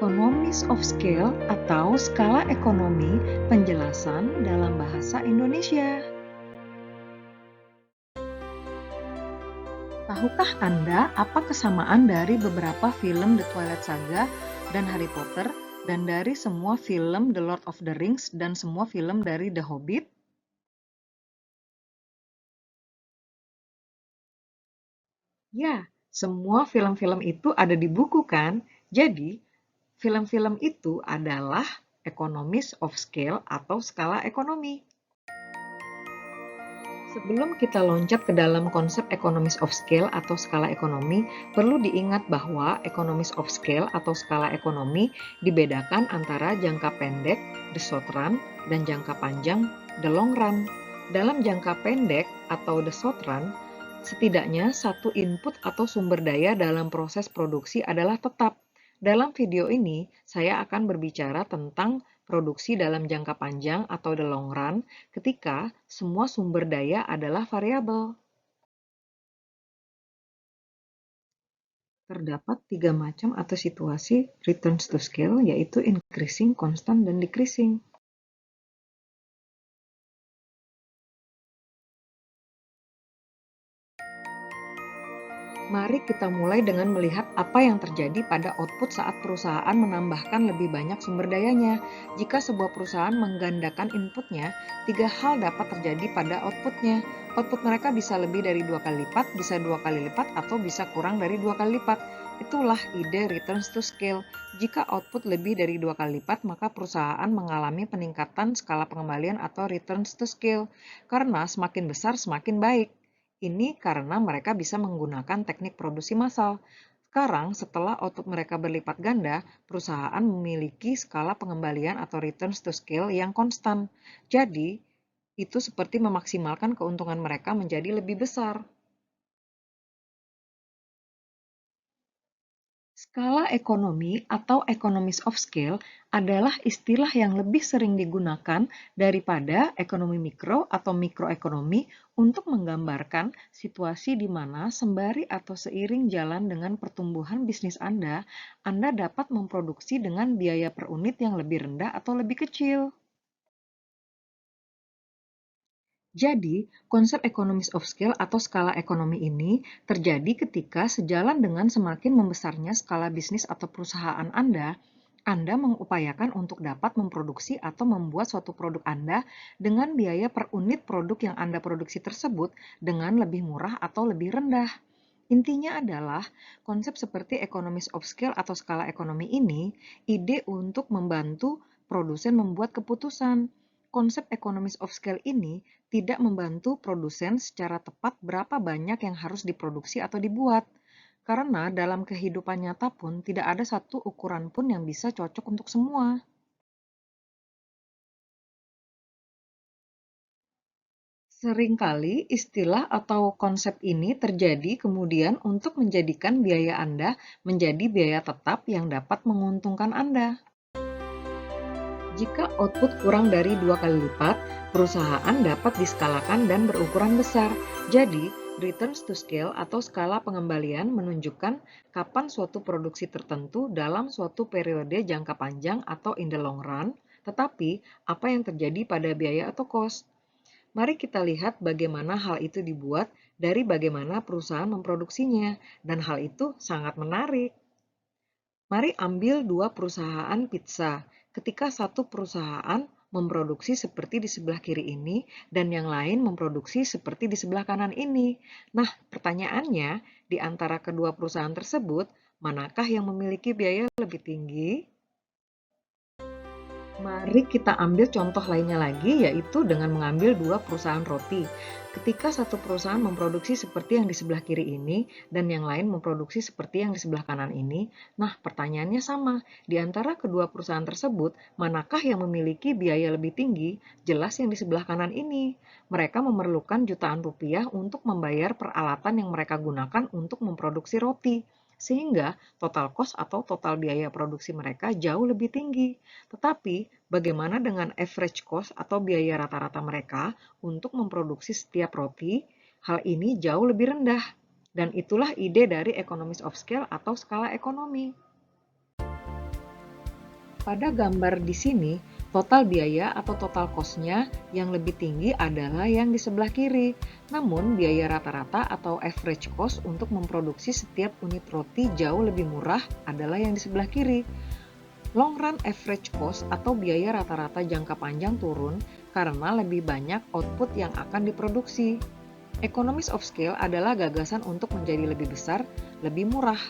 Economies of Scale atau skala ekonomi penjelasan dalam bahasa Indonesia. Tahukah Anda apa kesamaan dari beberapa film The Twilight Saga dan Harry Potter dan dari semua film The Lord of the Rings dan semua film dari The Hobbit? Ya, semua film-film itu ada di buku kan? Jadi, film-film itu adalah economies of scale atau skala ekonomi. Sebelum kita loncat ke dalam konsep economies of scale atau skala ekonomi, perlu diingat bahwa economies of scale atau skala ekonomi dibedakan antara jangka pendek, the short run, dan jangka panjang, the long run. Dalam jangka pendek atau the short run, setidaknya satu input atau sumber daya dalam proses produksi adalah tetap. Dalam video ini, saya akan berbicara tentang produksi dalam jangka panjang atau the long run ketika semua sumber daya adalah variabel. Terdapat tiga macam atau situasi returns to scale, yaitu increasing, constant, dan decreasing. Mari kita mulai dengan melihat apa yang terjadi pada output saat perusahaan menambahkan lebih banyak sumber dayanya. Jika sebuah perusahaan menggandakan inputnya, tiga hal dapat terjadi pada outputnya. Output mereka bisa lebih dari 2 kali lipat, bisa 2 kali lipat, atau bisa kurang dari 2 kali lipat. Itulah ide returns to scale. Jika output lebih dari 2 kali lipat, maka perusahaan mengalami peningkatan skala pengembalian atau returns to scale. Karena semakin besar semakin baik. Ini karena mereka bisa menggunakan teknik produksi massal. Sekarang, setelah output mereka berlipat ganda, perusahaan memiliki skala pengembalian atau returns to scale yang konstan. Jadi, itu seperti memaksimalkan keuntungan mereka menjadi lebih besar. Skala ekonomi atau economies of scale adalah istilah yang lebih sering digunakan daripada ekonomi mikro atau mikroekonomi untuk menggambarkan situasi di mana sembari atau seiring jalan dengan pertumbuhan bisnis Anda dapat memproduksi dengan biaya per unit yang lebih rendah atau lebih kecil. Jadi, konsep economies of scale atau skala ekonomi ini terjadi ketika sejalan dengan semakin membesarnya skala bisnis atau perusahaan Anda mengupayakan untuk dapat memproduksi atau membuat suatu produk Anda dengan biaya per unit produk yang Anda produksi tersebut dengan lebih murah atau lebih rendah. Intinya adalah, konsep seperti economies of scale atau skala ekonomi ini ide untuk membantu produsen membuat keputusan. Konsep economies of scale ini tidak membantu produsen secara tepat berapa banyak yang harus diproduksi atau dibuat. Karena dalam kehidupan nyata pun tidak ada satu ukuran pun yang bisa cocok untuk semua. Seringkali istilah atau konsep ini terjadi kemudian untuk menjadikan biaya Anda menjadi biaya tetap yang dapat menguntungkan Anda. Jika output kurang dari 2 kali lipat, perusahaan dapat diskalakan dan berukuran besar. Jadi, returns to scale atau skala pengembalian menunjukkan kapan suatu produksi tertentu dalam suatu periode jangka panjang atau in the long run, tetapi apa yang terjadi pada biaya atau cost. Mari kita lihat bagaimana hal itu dibuat dari bagaimana perusahaan memproduksinya, dan hal itu sangat menarik. Mari ambil dua perusahaan pizza. Ketika satu perusahaan memproduksi seperti di sebelah kiri ini, dan yang lain memproduksi seperti di sebelah kanan ini. Nah, pertanyaannya, di antara kedua perusahaan tersebut, manakah yang memiliki biaya lebih tinggi? Mari kita ambil contoh lainnya lagi, yaitu dengan mengambil dua perusahaan roti. Ketika satu perusahaan memproduksi seperti yang di sebelah kiri ini, dan yang lain memproduksi seperti yang di sebelah kanan ini, nah pertanyaannya sama. Di antara kedua perusahaan tersebut, manakah yang memiliki biaya lebih tinggi? Jelas yang di sebelah kanan ini. Mereka memerlukan jutaan rupiah untuk membayar peralatan yang mereka gunakan untuk memproduksi roti. Sehingga total cost atau total biaya produksi mereka jauh lebih tinggi. Tetapi, bagaimana dengan average cost atau biaya rata-rata mereka untuk memproduksi setiap roti? Hal ini jauh lebih rendah. Dan itulah ide dari economies of scale atau skala ekonomi. Pada gambar di sini, total biaya atau total cost-nya yang lebih tinggi adalah yang di sebelah kiri. Namun, biaya rata-rata atau average cost untuk memproduksi setiap unit roti jauh lebih murah adalah yang di sebelah kiri. Long run average cost atau biaya rata-rata jangka panjang turun karena lebih banyak output yang akan diproduksi. Economies of scale adalah gagasan untuk menjadi lebih besar, lebih murah.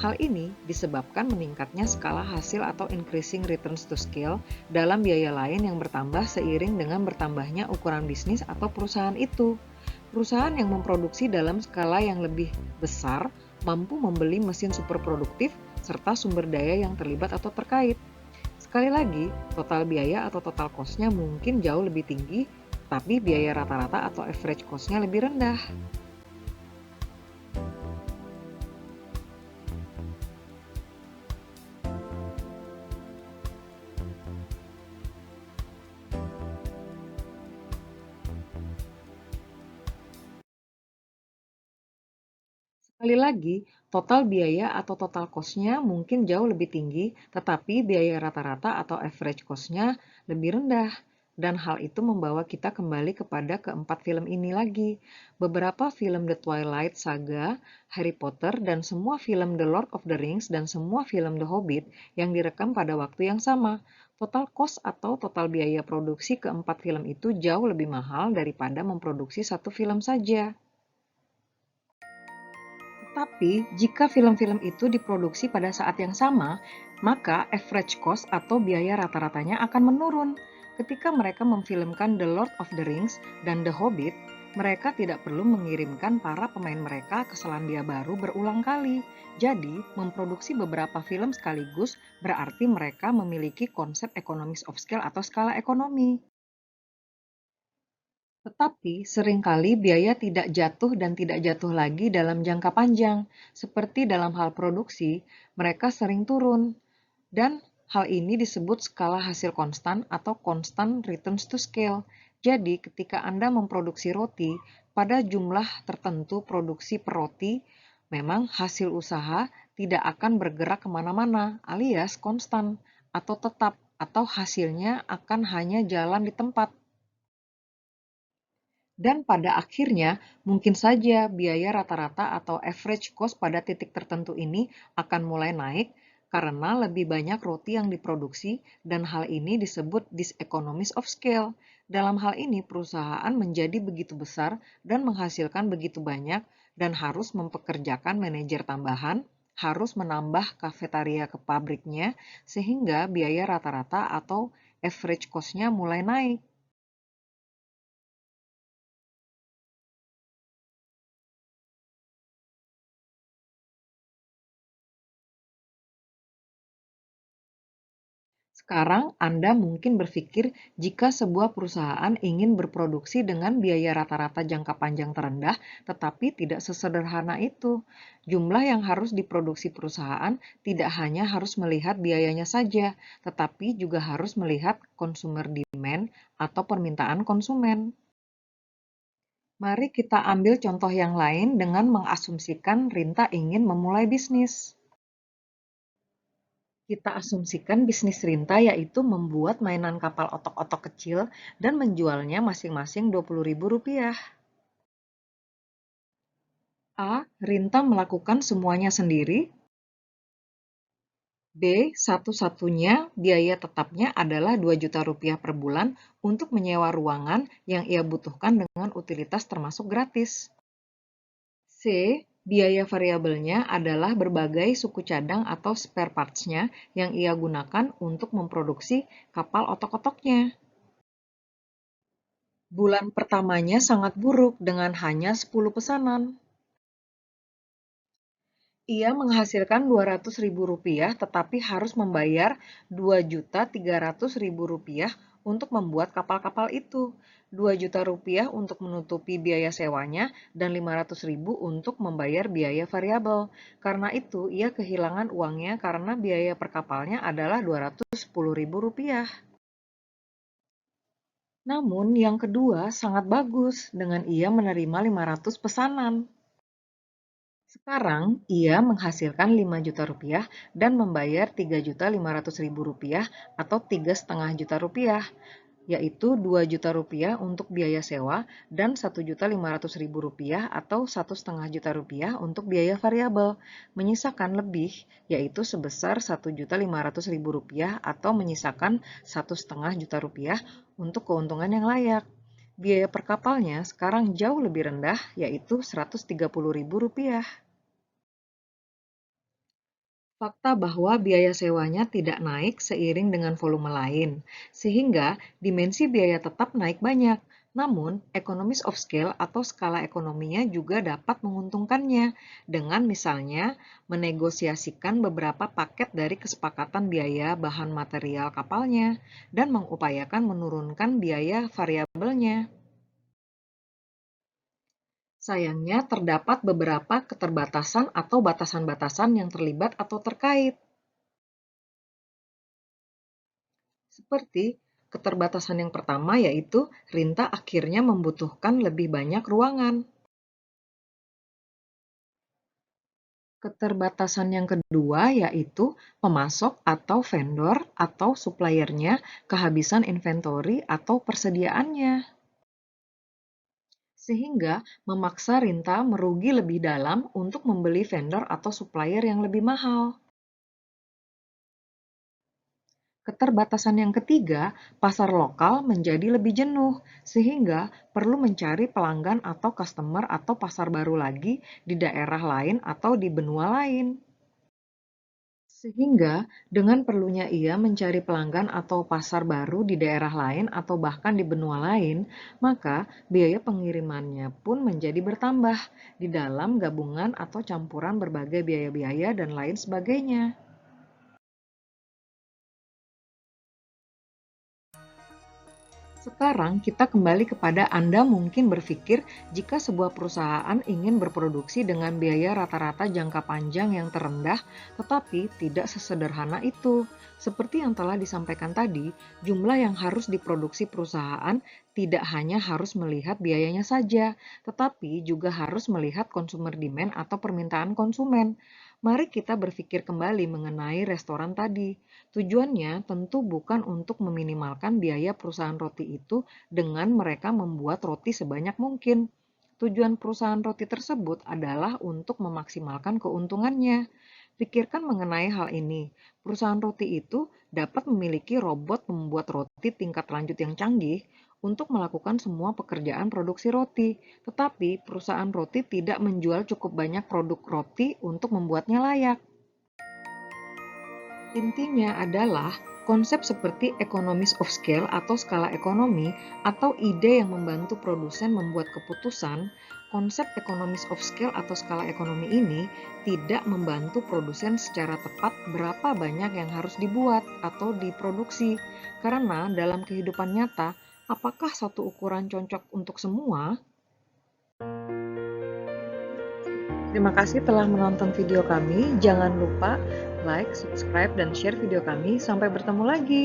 Hal ini disebabkan meningkatnya skala hasil atau increasing returns to scale dalam biaya lain yang bertambah seiring dengan bertambahnya ukuran bisnis atau perusahaan itu. Perusahaan yang memproduksi dalam skala yang lebih besar mampu membeli mesin superproduktif serta sumber daya yang terlibat atau terkait. Sekali lagi, total biaya atau total cost-nya mungkin jauh lebih tinggi, tapi biaya rata-rata atau average cost-nya lebih rendah. Sekali lagi, total biaya atau total cost-nya mungkin jauh lebih tinggi, tetapi biaya rata-rata atau average cost-nya lebih rendah. Dan hal itu membawa kita kembali kepada keempat film ini lagi. Beberapa film The Twilight Saga, Harry Potter, dan semua film The Lord of the Rings, dan semua film The Hobbit yang direkam pada waktu yang sama. Total cost atau total biaya produksi keempat film itu jauh lebih mahal daripada memproduksi satu film saja. Tapi, jika film-film itu diproduksi pada saat yang sama, maka average cost atau biaya rata-ratanya akan menurun. Ketika mereka memfilmkan The Lord of the Rings dan The Hobbit, mereka tidak perlu mengirimkan para pemain mereka ke Selandia Baru berulang kali. Jadi, memproduksi beberapa film sekaligus berarti mereka memiliki konsep economies of scale atau skala ekonomi. Tetapi seringkali biaya tidak jatuh dan tidak jatuh lagi dalam jangka panjang. Seperti dalam hal produksi, mereka sering turun. Dan hal ini disebut skala hasil konstan atau constant returns to scale. Jadi ketika Anda memproduksi roti, pada jumlah tertentu produksi per roti, memang hasil usaha tidak akan bergerak kemana-mana alias konstan atau tetap atau hasilnya akan hanya jalan di tempat. Dan pada akhirnya, mungkin saja biaya rata-rata atau average cost pada titik tertentu ini akan mulai naik karena lebih banyak roti yang diproduksi dan hal ini disebut diseconomies of scale. Dalam hal ini, perusahaan menjadi begitu besar dan menghasilkan begitu banyak dan harus mempekerjakan manajer tambahan, harus menambah kafetaria ke pabriknya, sehingga biaya rata-rata atau average cost-nya mulai naik. Sekarang Anda mungkin berpikir jika sebuah perusahaan ingin berproduksi dengan biaya rata-rata jangka panjang terendah, tetapi tidak sesederhana itu. Jumlah yang harus diproduksi perusahaan tidak hanya harus melihat biayanya saja, tetapi juga harus melihat consumer demand atau permintaan konsumen. Mari kita ambil contoh yang lain dengan mengasumsikan Rinta ingin memulai bisnis. Kita asumsikan bisnis Rinta yaitu membuat mainan kapal otok-otok kecil dan menjualnya masing-masing Rp20.000. A. Rinta melakukan semuanya sendiri. B. Satu-satunya biaya tetapnya adalah Rp2 juta per bulan untuk menyewa ruangan yang ia butuhkan dengan utilitas termasuk gratis. C. Biaya variabelnya adalah berbagai suku cadang atau spare parts-nya yang ia gunakan untuk memproduksi kapal otok-otoknya. Bulan pertamanya sangat buruk dengan hanya 10 pesanan. Ia menghasilkan Rp200.000 tetapi harus membayar Rp2.300.000 untuk membuat kapal-kapal itu, Rp2 juta untuk menutupi biaya sewanya, dan Rp500.000 untuk membayar biaya variabel. Karena itu, ia kehilangan uangnya karena biaya per kapalnya adalah Rp210.000. Namun, yang kedua sangat bagus dengan ia menerima 500 pesanan. Sekarang, ia menghasilkan 5 juta rupiah dan membayar 3.500.000 rupiah atau 3,5 juta rupiah, yaitu 2 juta rupiah untuk biaya sewa dan 1.500.000 rupiah atau 1,5 juta rupiah untuk biaya variabel. Menyisakan lebih, yaitu sebesar 1.500.000 rupiah atau menyisakan 1,5 juta rupiah untuk keuntungan yang layak. Biaya per kapalnya sekarang jauh lebih rendah, yaitu 130.000 rupiah. Fakta bahwa biaya sewanya tidak naik seiring dengan volume lain, sehingga dimensi biaya tetap naik banyak. Namun, economies of scale atau skala ekonominya juga dapat menguntungkannya dengan misalnya menegosiasikan beberapa paket dari kesepakatan biaya bahan material kapalnya dan mengupayakan menurunkan biaya variabelnya. Sayangnya, terdapat beberapa keterbatasan atau batasan-batasan yang terlibat atau terkait. Seperti keterbatasan yang pertama yaitu Rinta akhirnya membutuhkan lebih banyak ruangan. Keterbatasan yang kedua yaitu pemasok atau vendor atau suppliernya kehabisan inventory atau persediaannya. Sehingga memaksa Rinta merugi lebih dalam untuk membeli vendor atau supplier yang lebih mahal. Keterbatasan yang ketiga, pasar lokal menjadi lebih jenuh, sehingga perlu mencari pelanggan atau customer atau pasar baru lagi di daerah lain atau di benua lain. Sehingga dengan perlunya ia mencari pelanggan atau pasar baru di daerah lain atau bahkan di benua lain, maka biaya pengirimannya pun menjadi bertambah di dalam gabungan atau campuran berbagai biaya-biaya dan lain sebagainya. Sekarang kita kembali kepada Anda mungkin berpikir jika sebuah perusahaan ingin berproduksi dengan biaya rata-rata jangka panjang yang terendah, tetapi tidak sesederhana itu. Seperti yang telah disampaikan tadi, jumlah yang harus diproduksi perusahaan tidak hanya harus melihat biayanya saja, tetapi juga harus melihat consumer demand atau permintaan konsumen. Mari kita berpikir kembali mengenai restoran tadi. Tujuannya tentu bukan untuk meminimalkan biaya perusahaan roti itu dengan mereka membuat roti sebanyak mungkin. Tujuan perusahaan roti tersebut adalah untuk memaksimalkan keuntungannya. Pikirkan mengenai hal ini. Perusahaan roti itu dapat memiliki robot membuat roti tingkat lanjut yang canggih untuk melakukan semua pekerjaan produksi roti, tetapi perusahaan roti tidak menjual cukup banyak produk roti untuk membuatnya layak. Intinya adalah konsep seperti economies of scale atau skala ekonomi atau ide yang membantu produsen membuat keputusan. Konsep economies of scale atau skala ekonomi ini tidak membantu produsen secara tepat berapa banyak yang harus dibuat atau diproduksi. Karena dalam kehidupan nyata, apakah satu ukuran cocok untuk semua? Terima kasih telah menonton video kami. Jangan lupa like, subscribe, dan share video kami. Sampai bertemu lagi.